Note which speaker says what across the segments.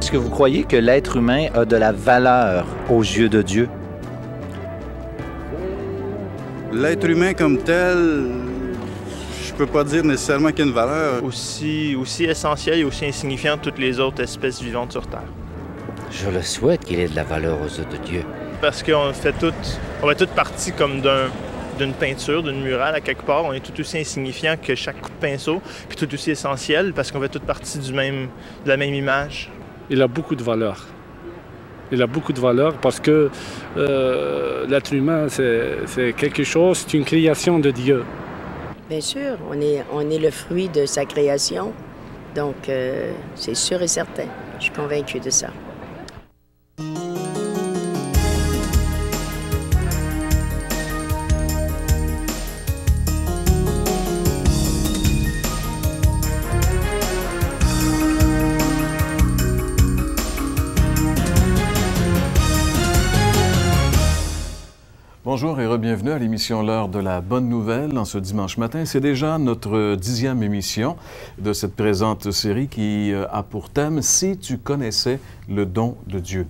Speaker 1: Est-ce que vous croyez que l'être humain a de la valeur aux yeux de Dieu?
Speaker 2: L'être humain comme tel, je peux pas dire nécessairement qu'il y a une valeur.
Speaker 3: Aussi essentiel et aussi insignifiant que toutes les autres espèces vivantes sur Terre.
Speaker 4: Je le souhaite qu'il ait de la valeur aux yeux de Dieu.
Speaker 3: Parce qu'on fait toute partie comme d'une peinture, d'une murale à quelque part. On est tout aussi insignifiant que chaque coup de pinceau, puis tout aussi essentiel parce qu'on fait toute partie de la même image.
Speaker 5: Il a beaucoup de valeur. Il a beaucoup de valeur parce que l'être humain, c'est quelque chose, c'est une création de Dieu.
Speaker 6: Bien sûr, on est le fruit de sa création, donc c'est sûr et certain. Je suis convaincue de ça.
Speaker 7: Bonjour et bienvenue à l'émission L'heure de la bonne nouvelle en ce dimanche matin. C'est déjà notre 10e émission de cette présente série qui a pour thème « Si tu connaissais le don de Dieu ».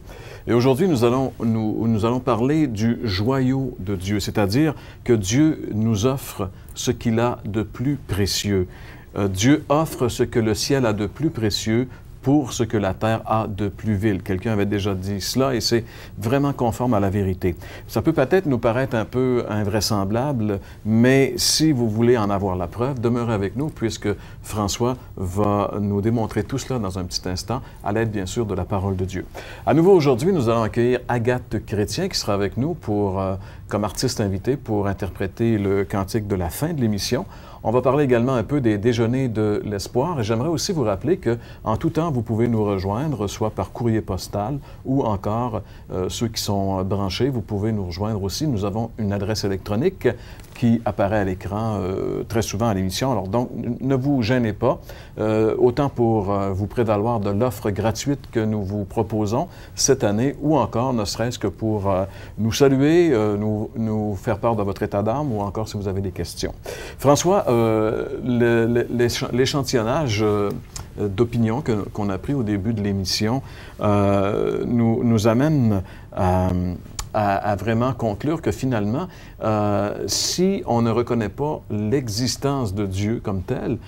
Speaker 7: Et aujourd'hui, nous allons parler du joyau de Dieu, c'est-à-dire que Dieu nous offre ce qu'il a de plus précieux. Dieu offre ce que le ciel a de plus précieux pour ce que la terre a de plus vil. Quelqu'un avait déjà dit cela et c'est vraiment conforme à la vérité. Ça peut peut-être nous paraître un peu invraisemblable, mais si vous voulez en avoir la preuve, demeurez avec nous puisque François va nous démontrer tout cela dans un petit instant, à l'aide bien sûr de la parole de Dieu. À nouveau aujourd'hui, nous allons accueillir Agathe Chrétien qui sera avec nous comme artiste invité pour interpréter le cantique de la fin de l'émission. On va parler également un peu des déjeuners de l'espoir et j'aimerais aussi vous rappeler qu'en tout temps, vous pouvez nous rejoindre, soit par courrier postal ou encore ceux qui sont branchés, vous pouvez nous rejoindre aussi. Nous avons une adresse électronique qui apparaît à l'écran très souvent à l'émission. Alors donc, ne vous gênez pas, autant pour vous prévaloir de l'offre gratuite que nous vous proposons cette année ou encore, ne serait-ce que pour nous saluer, nous faire part de votre état d'âme ou encore si vous avez des questions. François, l'échantillonnage d'opinion qu'on a pris au début de l'émission nous amène à vraiment conclure que finalement, si on ne reconnaît pas l'existence de Dieu comme tel,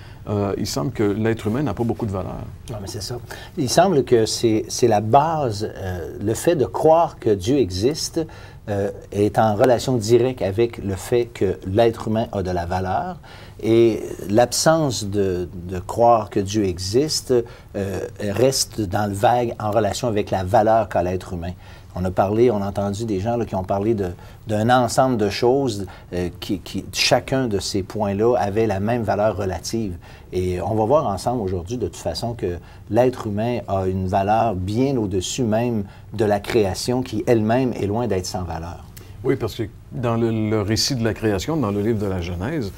Speaker 7: il semble que l'être humain n'a pas beaucoup de valeur.
Speaker 1: Non, mais c'est ça. Il semble que c'est la base, le fait de croire que Dieu existe est en relation directe avec le fait que l'être humain a de la valeur. Et l'absence de croire que Dieu existe reste dans le vague en relation avec la valeur qu'a l'être humain. On a entendu des gens là, qui ont parlé d'un ensemble de choses chacun de ces points-là avait la même valeur relative. Et on va voir ensemble aujourd'hui, de toute façon, que l'être humain a une valeur bien au-dessus même de la création qui elle-même est loin d'être sans valeur.
Speaker 7: Oui, parce que dans le récit de la création, dans le livre de la Genèse,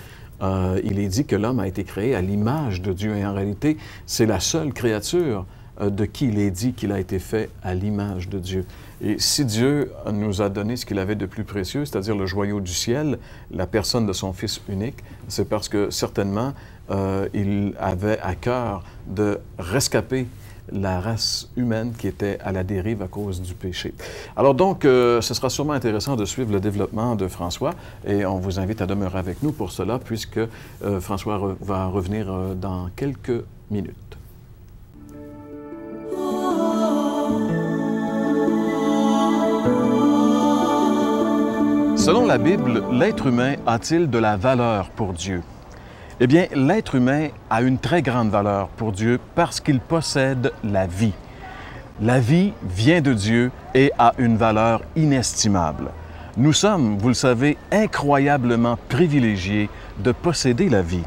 Speaker 7: il est dit que l'homme a été créé à l'image de Dieu. Et en réalité, c'est la seule créature de qui il est dit qu'il a été fait à l'image de Dieu. Et si Dieu nous a donné ce qu'il avait de plus précieux, c'est-à-dire le joyau du ciel, la personne de son Fils unique, c'est parce que certainement, il avait à cœur de rescaper la race humaine qui était à la dérive à cause du péché. Alors donc, ce sera sûrement intéressant de suivre le développement de François et on vous invite à demeurer avec nous pour cela puisque François va revenir dans quelques minutes. Selon la Bible, l'être humain a-t-il de la valeur pour Dieu? Eh bien, l'être humain a une très grande valeur pour Dieu parce qu'il possède la vie. La vie vient de Dieu et a une valeur inestimable. Nous sommes, vous le savez, incroyablement privilégiés de posséder la vie.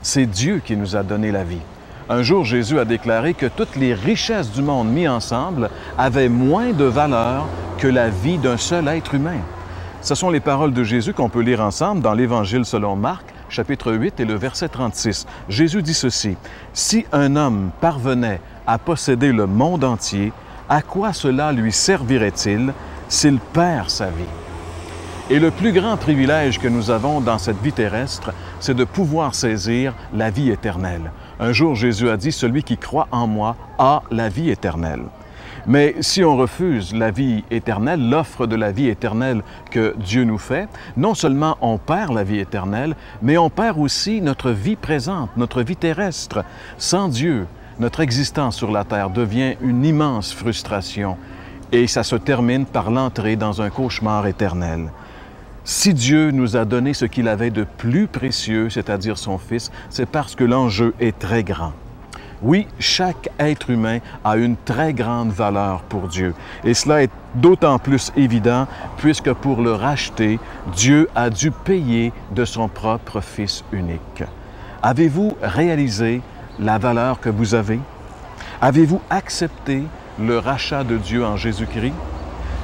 Speaker 7: C'est Dieu qui nous a donné la vie. Un jour, Jésus a déclaré que toutes les richesses du monde mises ensemble avaient moins de valeur que la vie d'un seul être humain. Ce sont les paroles de Jésus qu'on peut lire ensemble dans l'Évangile selon Marc, chapitre 8 et le verset 36. Jésus dit ceci: « Si un homme parvenait à posséder le monde entier, à quoi cela lui servirait-il s'il perd sa vie? » Et le plus grand privilège que nous avons dans cette vie terrestre, c'est de pouvoir saisir la vie éternelle. Un jour, Jésus a dit, « Celui qui croit en moi a la vie éternelle ». Mais si on refuse la vie éternelle, l'offre de la vie éternelle que Dieu nous fait, non seulement on perd la vie éternelle, mais on perd aussi notre vie présente, notre vie terrestre. Sans Dieu, notre existence sur la terre devient une immense frustration et ça se termine par l'entrée dans un cauchemar éternel. Si Dieu nous a donné ce qu'il avait de plus précieux, c'est-à-dire son Fils, c'est parce que l'enjeu est très grand. Oui, chaque être humain a une très grande valeur pour Dieu. Et cela est d'autant plus évident puisque pour le racheter, Dieu a dû payer de son propre Fils unique. Avez-vous réalisé la valeur que vous avez? Avez-vous accepté le rachat de Dieu en Jésus-Christ?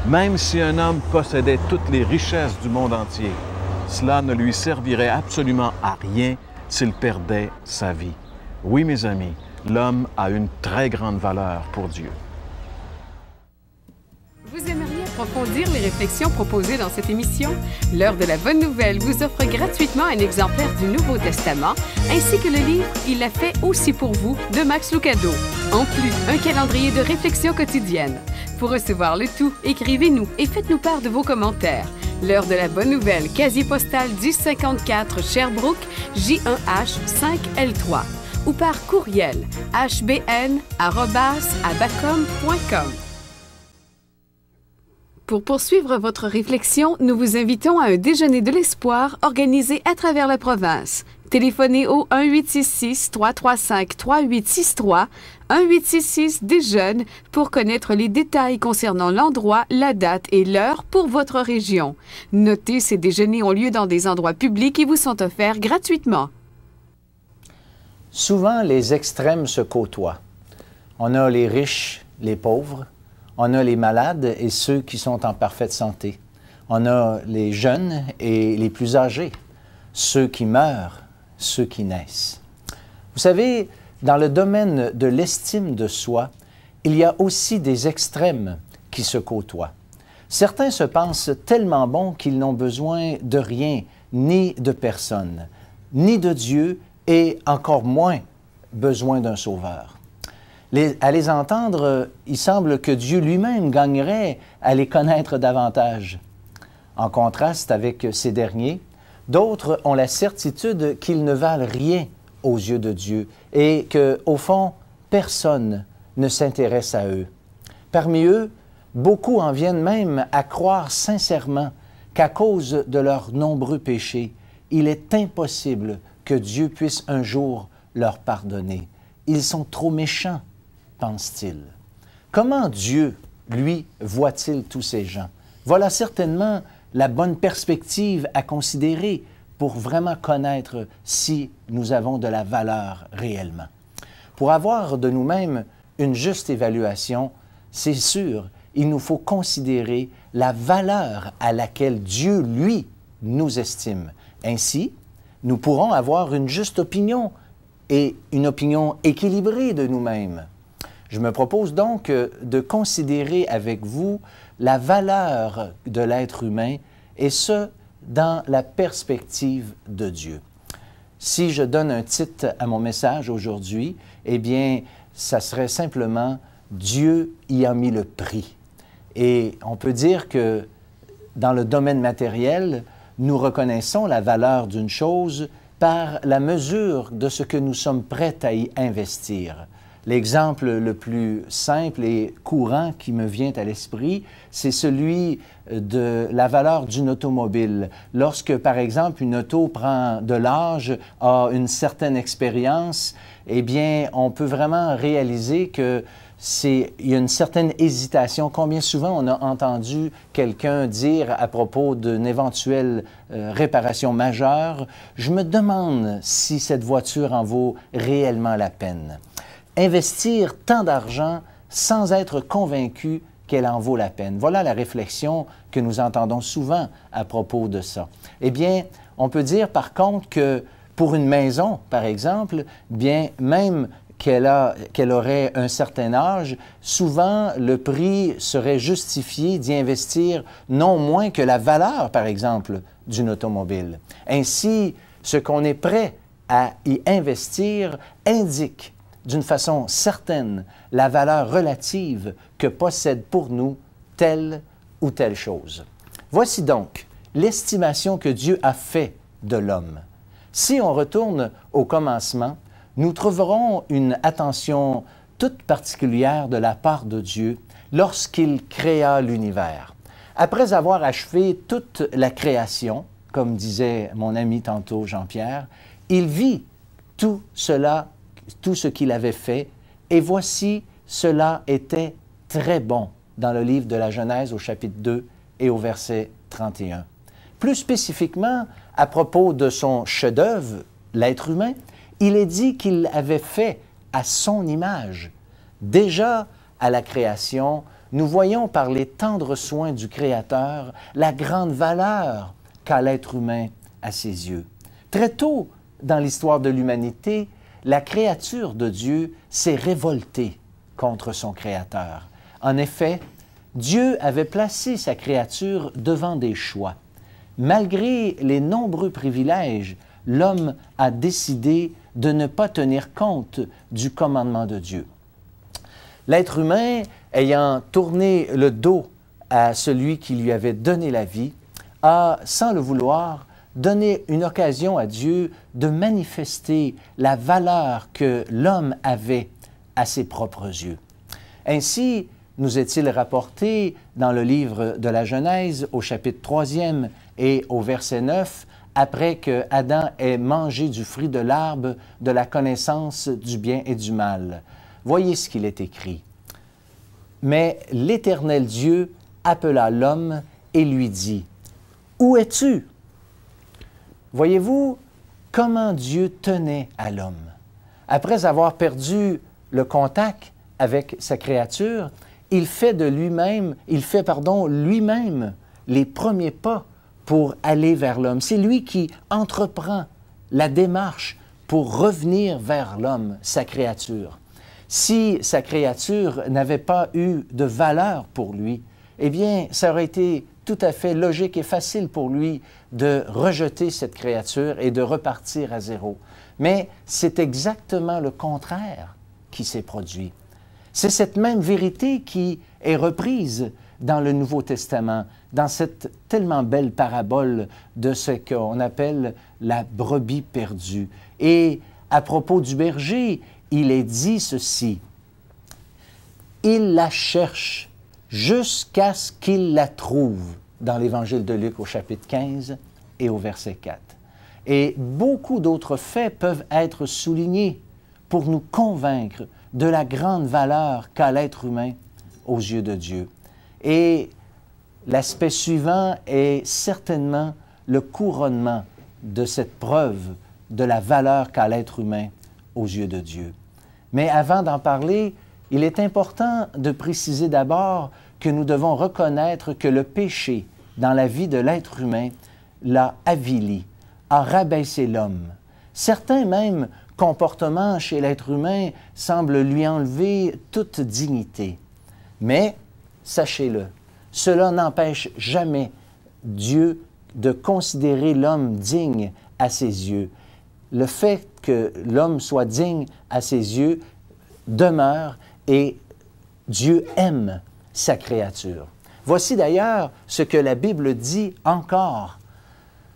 Speaker 7: Même si un homme possédait toutes les richesses du monde entier, cela ne lui servirait absolument à rien s'il perdait sa vie. Oui, mes amis, l'homme a une très grande valeur pour Dieu.
Speaker 8: Vous aimeriez approfondir les réflexions proposées dans cette émission? L'Heure de la Bonne Nouvelle vous offre gratuitement un exemplaire du Nouveau Testament, ainsi que le livre « Il l'a fait aussi pour vous » de Max Lucado. En plus, un calendrier de réflexion quotidienne. Pour recevoir le tout, écrivez-nous et faites-nous part de vos commentaires. L'Heure de la Bonne Nouvelle, casier postal 1054 Sherbrooke, J1H5L3. Ou par courriel hbn@abacom.com. Pour poursuivre votre réflexion, nous vous invitons à un déjeuner de l'espoir organisé à travers la province. Téléphonez au 1-866-335-3863, 1-866-DÉJEUNE pour connaître les détails concernant l'endroit, la date et l'heure pour votre région. Notez, ces déjeuners ont lieu dans des endroits publics et vous sont offerts gratuitement.
Speaker 1: Souvent, les extrêmes se côtoient. On a les riches, les pauvres, on a les malades et ceux qui sont en parfaite santé. On a les jeunes et les plus âgés, ceux qui meurent, ceux qui naissent. Vous savez, dans le domaine de l'estime de soi, il y a aussi des extrêmes qui se côtoient. Certains se pensent tellement bons qu'ils n'ont besoin de rien, ni de personne, ni de Dieu, et encore moins besoin d'un sauveur. À les entendre, il semble que Dieu lui-même gagnerait à les connaître davantage. En contraste avec ces derniers, d'autres ont la certitude qu'ils ne valent rien aux yeux de Dieu et qu'au fond, personne ne s'intéresse à eux. Parmi eux, beaucoup en viennent même à croire sincèrement qu'à cause de leurs nombreux péchés, il est impossible que Dieu puisse un jour leur pardonner. Ils sont trop méchants, pense-t-il. Comment Dieu, lui, voit-il tous ces gens? Voilà certainement la bonne perspective à considérer pour vraiment connaître si nous avons de la valeur réellement. Pour avoir de nous-mêmes une juste évaluation, c'est sûr, il nous faut considérer la valeur à laquelle Dieu, lui, nous estime. Ainsi, nous pourrons avoir une juste opinion et une opinion équilibrée de nous-mêmes. Je me propose donc de considérer avec vous la valeur de l'être humain et ce, dans la perspective de Dieu. Si je donne un titre à mon message aujourd'hui, eh bien, ça serait simplement « Dieu y a mis le prix ». Et on peut dire que dans le domaine matériel, nous reconnaissons la valeur d'une chose par la mesure de ce que nous sommes prêts à y investir. L'exemple le plus simple et courant qui me vient à l'esprit, c'est celui de la valeur d'une automobile. Lorsque, par exemple, une auto prend de l'âge, a une certaine expérience, eh bien, on peut vraiment réaliser que il y a une certaine hésitation. Combien souvent on a entendu quelqu'un dire à propos d'une éventuelle réparation majeure, « Je me demande si cette voiture en vaut réellement la peine. » Investir tant d'argent sans être convaincu qu'elle en vaut la peine. Voilà la réflexion que nous entendons souvent à propos de ça. Eh bien, on peut dire par contre que pour une maison, par exemple, bien, même qu'elle aurait un certain âge, souvent le prix serait justifié d'y investir non moins que la valeur, par exemple, d'une automobile. Ainsi, ce qu'on est prêt à y investir indique d'une façon certaine la valeur relative que possède pour nous telle ou telle chose. Voici donc l'estimation que Dieu a fait de l'homme. Si on retourne au commencement, nous trouverons une attention toute particulière de la part de Dieu lorsqu'il créa l'univers. Après avoir achevé toute la création, comme disait mon ami tantôt Jean-Pierre, il vit tout cela, tout ce qu'il avait fait, et voici, cela était très bon, dans le livre de la Genèse au chapitre 2 et au verset 31. Plus spécifiquement, à propos de son chef-d'œuvre, l'être humain, il est dit qu'il avait fait à son image. Déjà, à la création, nous voyons par les tendres soins du Créateur la grande valeur qu'a l'être humain à ses yeux. Très tôt dans l'histoire de l'humanité, la créature de Dieu s'est révoltée contre son Créateur. En effet, Dieu avait placé sa créature devant des choix. Malgré les nombreux privilèges, l'homme a décidé de ne pas tenir compte du commandement de Dieu. L'être humain, ayant tourné le dos à celui qui lui avait donné la vie, a, sans le vouloir, donné une occasion à Dieu de manifester la valeur que l'homme avait à ses propres yeux. Ainsi, nous est-il rapporté dans le livre de la Genèse, au chapitre 3e et au verset 9, après que Adam ait mangé du fruit de l'arbre de la connaissance du bien et du mal. Voyez ce qu'il est écrit. « Mais l'Éternel Dieu appela l'homme et lui dit, « Où es-tu? » Voyez-vous comment Dieu tenait à l'homme. Après avoir perdu le contact avec sa créature, il fait lui-même les premiers pas pour aller vers l'homme. C'est lui qui entreprend la démarche pour revenir vers l'homme, sa créature. Si sa créature n'avait pas eu de valeur pour lui, eh bien, ça aurait été tout à fait logique et facile pour lui de rejeter cette créature et de repartir à zéro. Mais c'est exactement le contraire qui s'est produit. C'est cette même vérité qui est reprise dans le Nouveau Testament, dans cette tellement belle parabole de ce qu'on appelle la brebis perdue. Et à propos du berger, il est dit ceci, « Il la cherche jusqu'à ce qu'il la trouve » dans l'Évangile de Luc au chapitre 15 et au verset 4. Et beaucoup d'autres faits peuvent être soulignés pour nous convaincre de la grande valeur qu'a l'être humain aux yeux de Dieu. Et l'aspect suivant est certainement le couronnement de cette preuve de la valeur qu'a l'être humain aux yeux de Dieu. Mais avant d'en parler, il est important de préciser d'abord que nous devons reconnaître que le péché dans la vie de l'être humain l'a avili, a rabaissé l'homme. Certains même comportements chez l'être humain semblent lui enlever toute dignité. Mais, sachez-le, cela n'empêche jamais Dieu de considérer l'homme digne à ses yeux. Le fait que l'homme soit digne à ses yeux demeure et Dieu aime sa créature. Voici d'ailleurs ce que la Bible dit encore.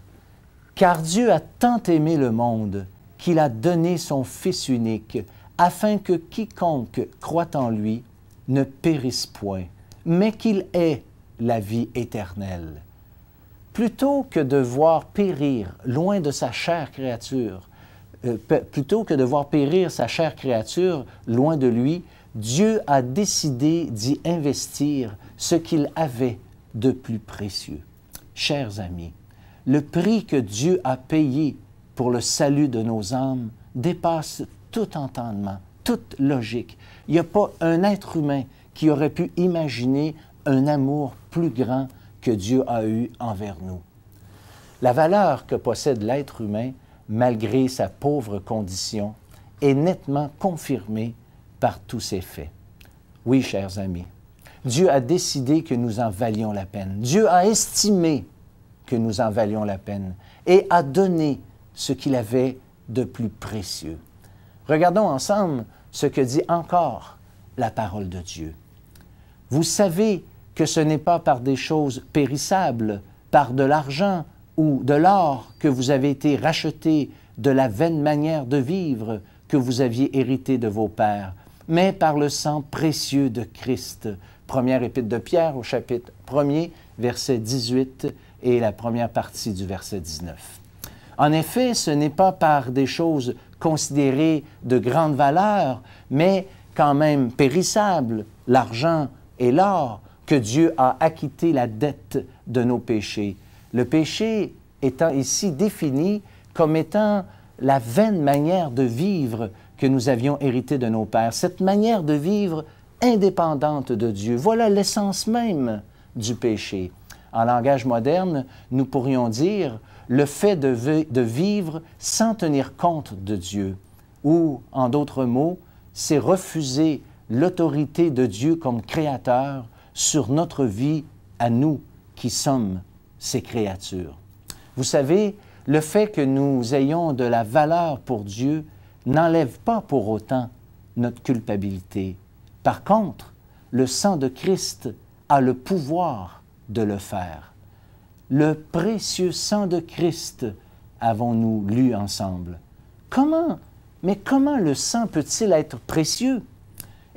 Speaker 1: « Car Dieu a tant aimé le monde qu'il a donné son Fils unique, afin que quiconque croit en lui ne périsse point, mais qu'il ait la vie éternelle. » Plutôt que de voir périr loin de sa chère créature, plutôt que de voir périr sa chère créature loin de lui, Dieu a décidé d'y investir ce qu'il avait de plus précieux. Chers amis, le prix que Dieu a payé pour le salut de nos âmes dépasse tout entendement, toute logique. Il n'y a pas un être humain qui aurait pu imaginer un amour plus grand que Dieu a eu envers nous. La valeur que possède l'être humain, malgré sa pauvre condition, est nettement confirmée par tous ces faits. Oui, chers amis, Dieu a décidé que nous en valions la peine. Dieu a estimé que nous en valions la peine et a donné ce qu'il avait de plus précieux. Regardons ensemble ce que dit encore la parole de Dieu. Vous savez que ce n'est pas par des choses périssables, par de l'argent ou de l'or que vous avez été rachetés de la vaine manière de vivre que vous aviez hérité de vos pères, mais par le sang précieux de Christ. Première épître de Pierre au chapitre 1er, verset 18 et la première partie du verset 19. En effet, ce n'est pas par des choses considérées de grande valeur, mais quand même périssables, l'argent et l'or, que Dieu a acquitté la dette de nos péchés. Le péché étant ici défini comme étant la vaine manière de vivre que nous avions hérité de nos pères, cette manière de vivre indépendante de Dieu. Voilà l'essence même du péché. En langage moderne, nous pourrions dire le fait de vivre sans tenir compte de Dieu, ou, en d'autres mots, c'est refuser l'autorité de Dieu comme créateur sur notre vie à nous qui sommes ses créatures. Vous savez, le fait que nous ayons de la valeur pour Dieu n'enlève pas pour autant notre culpabilité. Par contre, le sang de Christ a le pouvoir de le faire. Le précieux sang de Christ, avons-nous lu ensemble. Mais comment le sang peut-il être précieux?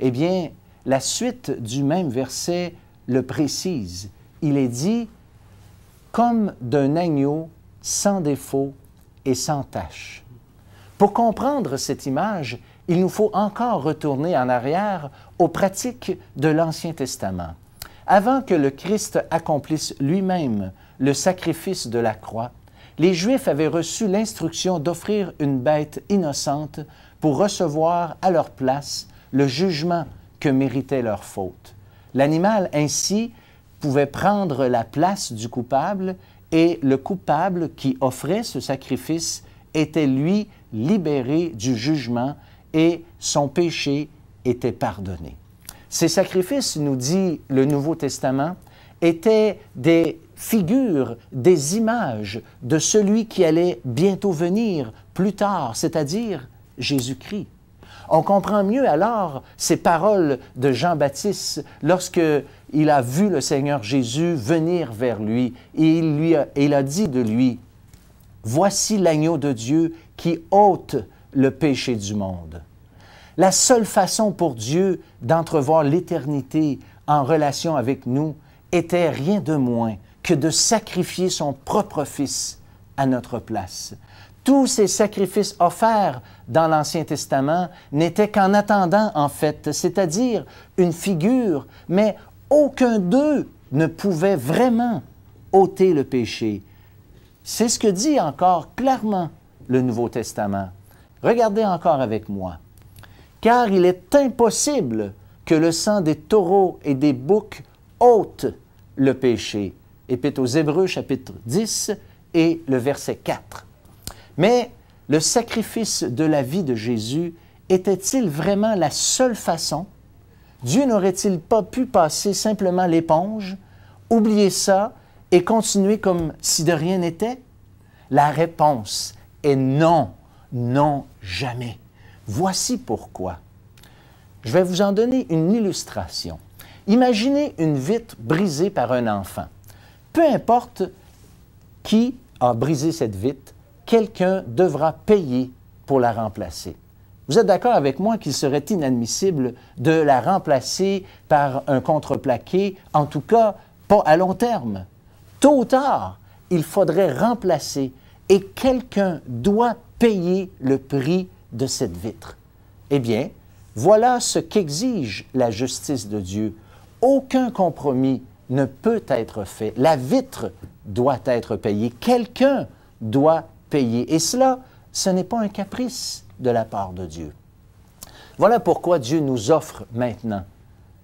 Speaker 1: Eh bien, la suite du même verset le précise. Il est dit « comme d'un agneau sans défaut et sans tache ». Pour comprendre cette image, il nous faut encore retourner en arrière aux pratiques de l'Ancien Testament. Avant que le Christ accomplisse lui-même le sacrifice de la croix, les Juifs avaient reçu l'instruction d'offrir une bête innocente pour recevoir à leur place le jugement que méritait leur faute. L'animal ainsi pouvait prendre la place du coupable et le coupable qui offrait ce sacrifice était lui libéré du jugement et son péché était pardonné. Ces sacrifices, nous dit le Nouveau Testament, étaient des figures, des images de celui qui allait bientôt venir plus tard, c'est-à-dire Jésus-Christ. On comprend mieux alors ces paroles de Jean-Baptiste lorsqu'il a vu le Seigneur Jésus venir vers lui et il a dit de lui, « Voici l'agneau de Dieu qui ôte le péché du monde. » La seule façon pour Dieu d'entrevoir l'éternité en relation avec nous était rien de moins que de sacrifier son propre Fils à notre place. Tous ces sacrifices offerts dans l'Ancien Testament n'étaient qu'en attendant, en fait, c'est-à-dire une figure, mais aucun d'eux ne pouvait vraiment ôter le péché. C'est ce que dit encore clairement le Nouveau Testament. Regardez encore avec moi. Car il est impossible que le sang des taureaux et des boucs ôte le péché. Épître aux Hébreux, chapitre 10 et le verset 4. Mais le sacrifice de la vie de Jésus était-il vraiment la seule façon? Dieu n'aurait-il pas pu passer simplement l'éponge, oublier ça et continuer comme si de rien n'était? La réponse est non, non, jamais. Voici pourquoi. Je vais vous en donner une illustration. Imaginez une vitre brisée par un enfant. Peu importe qui a brisé cette vitre, quelqu'un devra payer pour la remplacer. Vous êtes d'accord avec moi qu'il serait inadmissible de la remplacer par un contreplaqué, en tout cas pas à long terme. Tôt ou tard, il faudrait remplacer et quelqu'un doit payer le prix de cette vitre. Eh bien, voilà ce qu'exige la justice de Dieu. Aucun compromis ne peut être fait. La vitre doit être payée. Quelqu'un doit payer. Et cela, ce n'est pas un caprice de la part de Dieu. Voilà pourquoi Dieu nous offre maintenant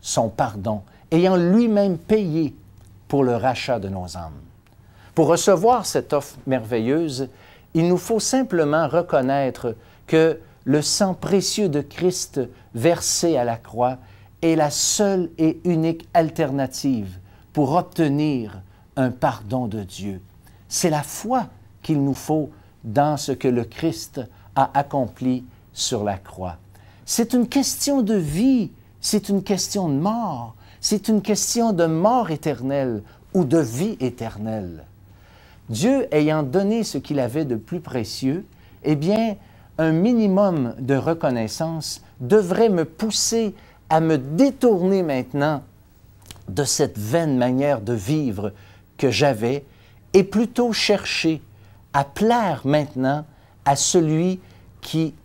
Speaker 1: son pardon, ayant lui-même payé pour le rachat de nos âmes. Pour recevoir cette offre merveilleuse, il nous faut simplement reconnaître que le sang précieux de Christ versé à la croix est la seule et unique alternative pour obtenir un pardon de Dieu. C'est la foi qu'il nous faut dans ce que le Christ a accompli sur la croix. C'est une question de vie, c'est une question de mort, c'est une question de mort éternelle ou de vie éternelle. Dieu ayant donné ce qu'il avait de plus précieux, eh bien, un minimum de reconnaissance devrait me pousser à me détourner maintenant de cette vaine manière de vivre que j'avais et plutôt chercher à plaire maintenant à celui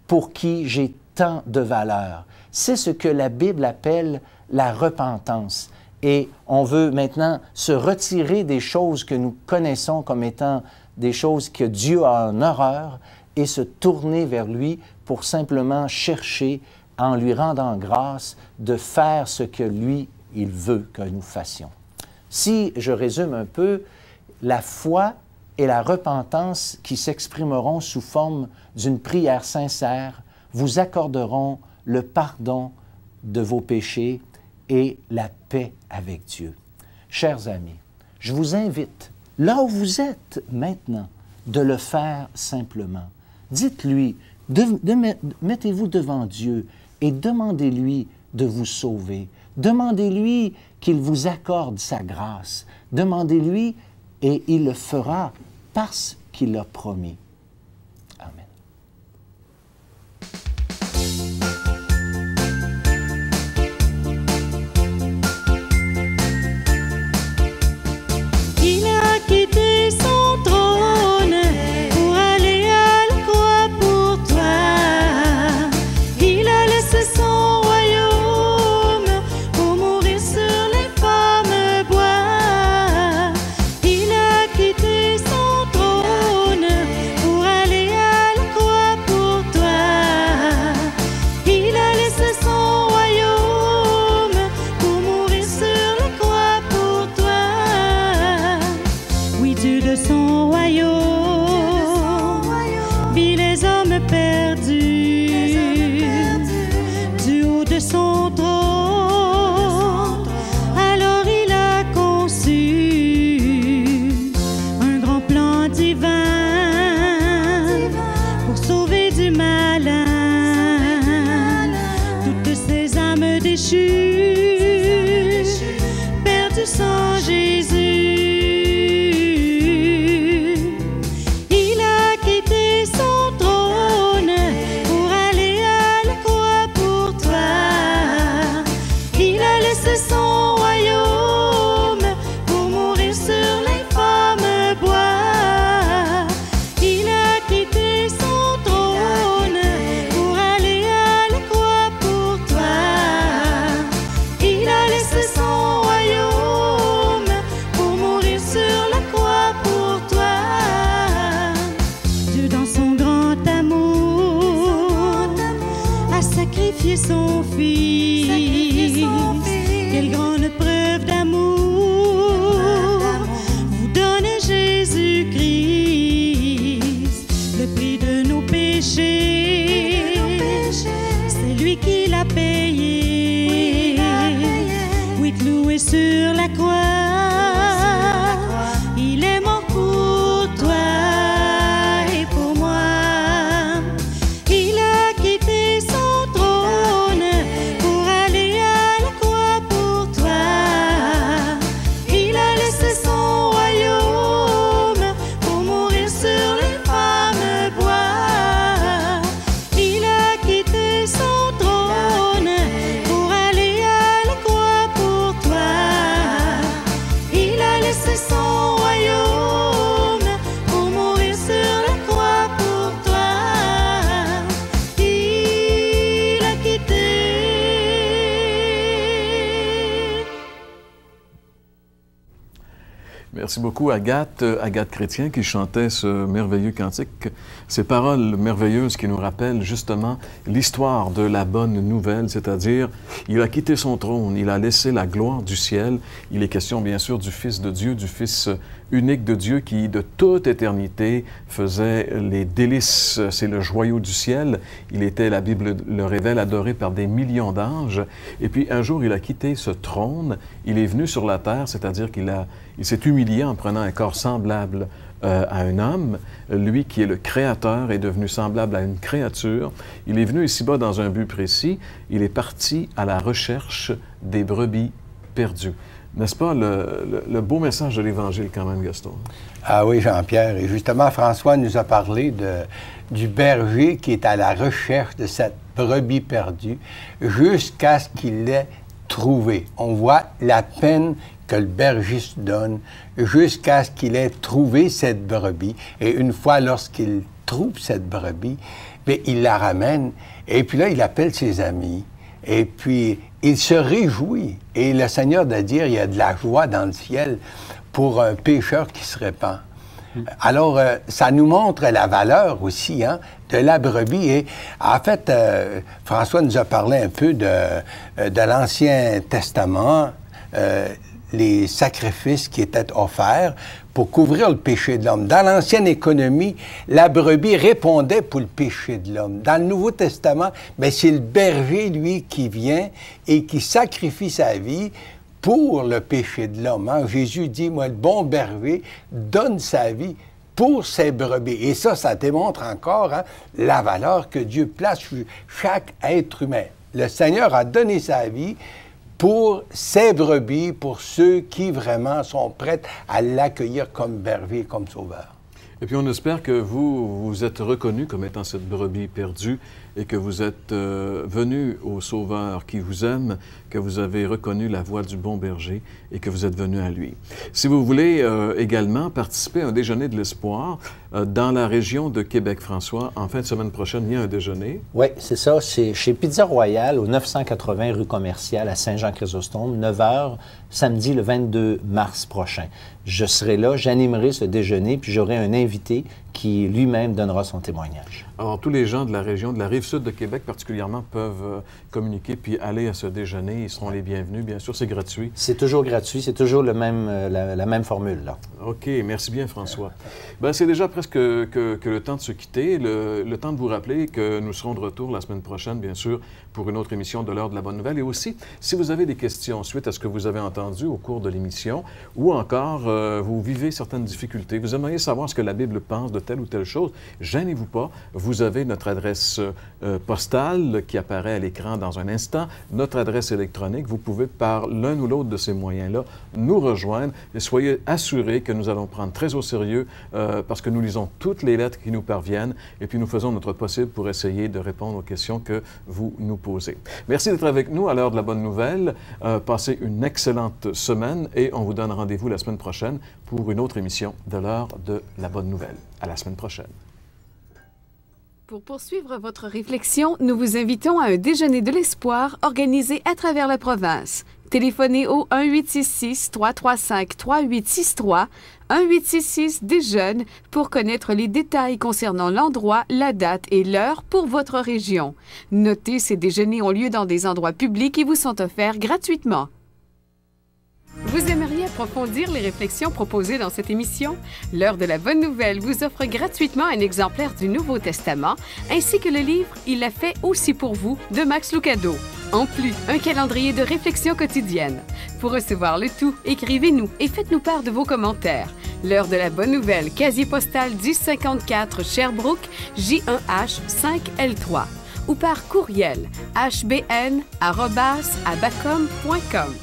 Speaker 1: pour qui j'ai tant de valeur. C'est ce que la Bible appelle la repentance. Et on veut maintenant se retirer des choses que nous connaissons comme étant des choses que Dieu a en horreur et se tourner vers lui pour simplement chercher, en lui rendant grâce, de faire ce que lui, il veut que nous fassions. Si je résume un peu, la foi et la repentance qui s'exprimeront sous forme d'une prière sincère vous accorderont le pardon de vos péchés et la paix avec Dieu. Chers amis, je vous invite, là où vous êtes maintenant, de le faire simplement. Dites-lui, mettez-vous devant Dieu et demandez-lui de vous sauver. Demandez-lui qu'il vous accorde sa grâce. Demandez-lui et il le fera parce qu'il l'a promis. Amen.
Speaker 9: Il a quitté son trône pour aller à la croix pour toi. Il a laissé son royaume pour mourir sur les fameux bois. Il a quitté son trône pour aller à la croix pour toi. Il a laissé son royaume pour mourir sur la croix pour toi. Oui, Dieu de son royaume vit les hommes perdus du haut de son trône. Alors il a conçu un grand plan divin pour sauver du malin toutes ces âmes déchues, perdues sans Jésus. Il a quitté son trône pour aller à la croix pour toi. Il a laissé son royaume pour mourir sur les fameux bois. Il a quitté son trône pour aller à la croix pour toi. Il a laissé son royaume pour mourir sur la croix pour toi. Dieu dans son grand amour a sacrifié son Fils. Quelle grande preuve d'amour vous donnez Jésus-Christ, le prix de nos péchés. C'est lui qui l'a payé. Oui, cloué sur la croix, il est mort pour toi et pour moi. Il a quitté son trône pour aller à la croix pour toi. Il a laissé son royaume pour mourir sur les fameux bois. Il a quitté son trône pour aller à la croix pour toi.
Speaker 7: Merci beaucoup, Agathe Chrétien, qui chantait ce merveilleux cantique. Ces paroles merveilleuses qui nous rappellent justement l'histoire de la bonne nouvelle, c'est-à-dire, il a quitté son trône, il a laissé la gloire du ciel. Il est question, bien sûr, du Fils de Dieu, du Fils unique de Dieu qui, de toute éternité, faisait les délices. C'est le joyau du ciel. Il était, la Bible le révèle, adoré par des millions d'anges. Et puis, un jour, il a quitté ce trône. Il est venu sur la terre, c'est-à-dire il s'est humilié en prenant un corps semblable à un homme. Lui qui est le Créateur est devenu semblable à une créature. Il est venu ici-bas dans un but précis. Il est parti à la recherche des brebis perdues. N'est-ce pas le beau message de l'Évangile quand même, Gaston?
Speaker 10: Ah oui, Jean-Pierre. Et justement, François nous a parlé du berger qui est à la recherche de cette brebis perdue jusqu'à ce qu'il l'ait trouvée. On voit la peine que le berger se donne jusqu'à ce qu'il ait trouvé cette brebis. Et une fois, lorsqu'il trouve cette brebis, bien, il la ramène. Et puis là, il appelle ses amis. Et puis, il se réjouit. Et le Seigneur de dire, il y a de la joie dans le ciel pour un pécheur qui se répand. Alors, ça nous montre la valeur aussi de la brebis. Et en fait, François nous a parlé un peu de l'Ancien Testament, les sacrifices qui étaient offerts pour couvrir le péché de l'homme. Dans l'ancienne économie, la brebis répondait pour le péché de l'homme. Dans le Nouveau Testament, bien, c'est le berger, lui, qui vient et qui sacrifie sa vie pour le péché de l'homme. Jésus dit, moi, le bon berger donne sa vie pour ses brebis. Et ça démontre encore la valeur que Dieu place sur chaque être humain. Le Seigneur a donné sa vie pour ses brebis, pour ceux qui vraiment sont prêts à l'accueillir comme berger, comme sauveur.
Speaker 7: Et puis on espère que vous êtes reconnu comme étant cette brebis perdue et que vous êtes venu au Sauveur qui vous aime, que vous avez reconnu la voix du bon berger et que vous êtes venu à lui. Si vous voulez également participer à un déjeuner de l'espoir dans la région de Québec, François, en fin de semaine prochaine, il y a un déjeuner.
Speaker 1: Oui, c'est ça. C'est chez Pizza Royale, au 980 rue Commerciale à Saint-Jean-Chrysostome, 9h, samedi le 22 mars prochain. Je serai là, j'animerai ce déjeuner, puis j'aurai un invité qui lui-même donnera son témoignage.
Speaker 7: Alors, tous les gens de la région, de la Rive-Sud de Québec particulièrement, peuvent communiquer puis aller à ce déjeuner. Ils seront les bienvenus. Bien sûr, c'est gratuit. C'est toujours gratuit. C'est toujours la même formule, là. OK. Merci bien, François. Bien, c'est déjà presque que le temps de se quitter. Le temps de vous rappeler que nous serons de retour la semaine prochaine, bien sûr, pour une autre émission de l'Heure de la Bonne Nouvelle. Et aussi, si vous avez des questions suite à ce que vous avez entendu au cours de l'émission, ou encore vous vivez certaines difficultés, vous aimeriez savoir ce que la Bible pense de telle ou telle chose, gênez-vous pas. Vous avez notre adresse postale qui apparaît à l'écran dans un instant, notre adresse électronique. Vous pouvez, par l'un ou l'autre de ces moyens-là, nous rejoindre et soyez assurés que nous allons prendre très au sérieux parce que nous lisons toutes les lettres qui nous parviennent et puis nous faisons notre possible pour essayer de répondre aux questions que vous nous posez. Merci d'être avec nous à l'Heure de la Bonne Nouvelle. Passez une excellente semaine et on vous donne rendez-vous la semaine prochaine pour une autre émission de l'Heure de la Bonne Nouvelle. À la semaine prochaine.
Speaker 8: Pour poursuivre votre réflexion, nous vous invitons à un déjeuner de l'espoir organisé à travers la province. Téléphonez au 1-866-335-3863, 1-866-DÉJEUNE pour connaître les détails concernant l'endroit, la date et l'heure pour votre région. Notez, ces déjeuners ont lieu dans des endroits publics et vous sont offerts gratuitement. Vous aimeriez approfondir les réflexions proposées dans cette émission? L'Heure de la Bonne Nouvelle vous offre gratuitement un exemplaire du Nouveau Testament, ainsi que le livre « Il l'a fait aussi pour vous » de Max Lucado. En plus, un calendrier de réflexion quotidienne. Pour recevoir le tout, écrivez-nous et faites-nous part de vos commentaires. L'Heure de la Bonne Nouvelle, casier postal 1054 Sherbrooke, J1H 5L3. Ou par courriel hbn@abacom.com.